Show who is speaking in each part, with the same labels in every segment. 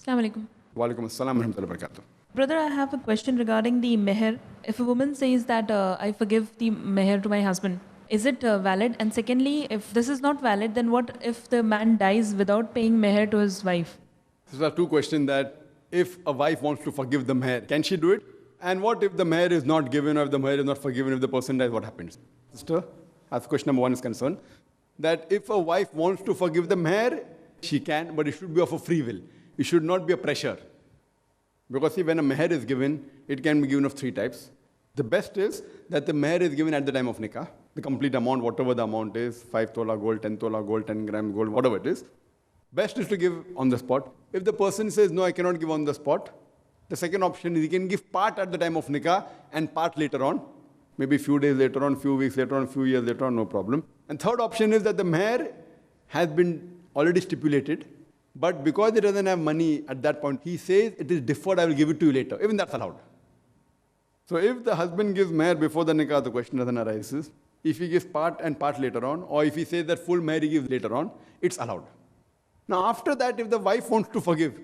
Speaker 1: Assalamu alaikum.
Speaker 2: Walaikum assalam warahmatullahi wabarakatuh.
Speaker 1: Brother, I have a question regarding the meher. If a woman says that I forgive the meher to my husband, is it valid? And secondly, if this is not valid, then what if the man dies without paying meher to his wife?
Speaker 2: These are two questions that if a wife wants to forgive the meher, can she do it? And what if the meher is not given or if the meher is not forgiven, if the person dies, what happens? Sister, as question number one is concerned, that if a wife wants to forgive the meher, she can, but it should be of a free will. It should not be a pressure. Because see, when a meher is given, it can be given of three types. The best is that the meher is given at the time of nikah. The complete amount, whatever the amount is, 5 tola gold, 10 tola gold, 10 grams gold, whatever it is. Best is to give on the spot. If the person says, no, I cannot give on the spot, the second option is he can give part at the time of nikah and part later on. Maybe a few days later on, few weeks later on, few years later on, no problem. And third option is that the meher has been already stipulated, but because he doesn't have money at that point, he says it is deferred, I will give it to you later. Even that's allowed. So if the husband gives meher before the nikah, the question doesn't arise. If he gives part and part later on, or if he says that full meher he gives later on, it's allowed. Now after that, if the wife wants to forgive,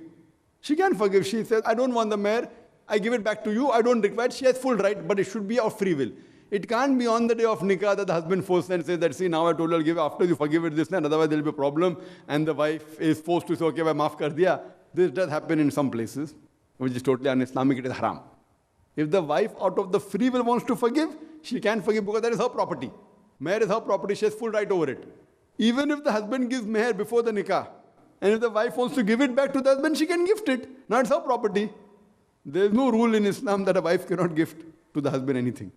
Speaker 2: she can forgive. She says, I don't want the meher, I give it back to you, I don't require it. She has full right, but it should be of free will. It can't be on the day of nikah that the husband forces and says that, see, now I told you I'll give after you forgive it this and otherwise there will be a problem. And the wife is forced to say, okay, bhai, maaf kar diya. This does happen in some places, which is totally un-Islamic, it is haram. If the wife out of the free will wants to forgive, she can forgive because that is her property. Meher is her property, she has full right over it. Even if the husband gives meher before the nikah, and if the wife wants to give it back to the husband, she can gift it. Now it's her property. There is no rule in Islam that a wife cannot gift to the husband anything.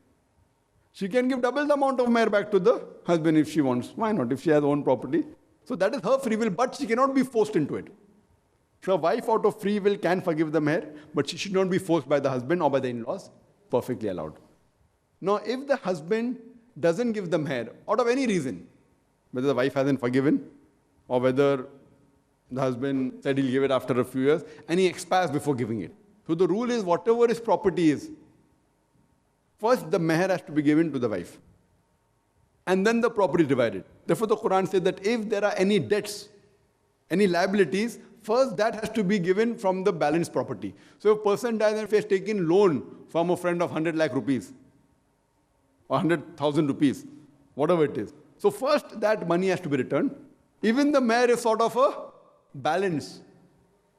Speaker 2: She can give double the amount of meher back to the husband if she wants. Why not? If she has own property. So that is her free will, but she cannot be forced into it. So a wife out of free will can forgive the meher, but she should not be forced by the husband or by the in-laws. Perfectly allowed. Now if the husband doesn't give the meher out of any reason, whether the wife hasn't forgiven or whether the husband said he'll give it after a few years and he expires before giving it. So the rule is whatever his property is, first the meher has to be given to the wife. And then the property is divided. Therefore the Quran says that if there are any debts, any liabilities, first that has to be given from the balanced property. So if a person dies and he has taken loan from a friend of 100 lakh rupees or 100,000 rupees, whatever it is. So first that money has to be returned. Even the meher is sort of a balance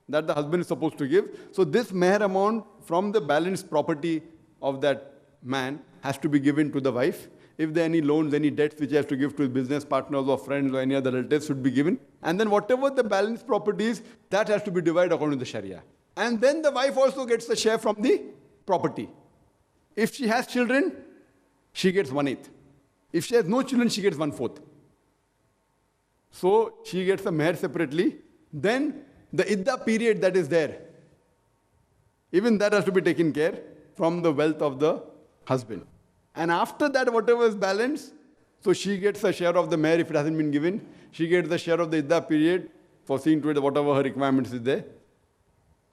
Speaker 2: that the husband is supposed to give. So this meher amount from the balanced property of that man has to be given to the wife. If there are any loans, any debts which he has to give to his business partners or friends or any other relatives should be given. And then whatever the balanced property is, that has to be divided according to the Sharia. And then the wife also gets the share from the property. If she has children, she gets 1/8. If she has no children, she gets 1/4. So she gets the meher separately. Then the iddah period that is there, even that has to be taken care from the wealth of the husband. And after that, whatever is balanced, so she gets a share of the meher if it hasn't been given. She gets the share of the iddah period for seeing to it whatever her requirements is there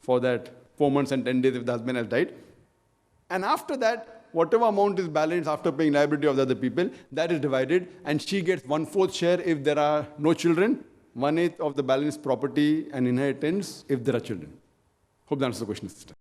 Speaker 2: for that 4 months and 10 days if the husband has died. And after that, whatever amount is balanced after paying liability of the other people, that is divided and she gets 1/4 share if there are no children, 1/8 of the balanced property and inheritance if there are children. Hope that answers the question, sister.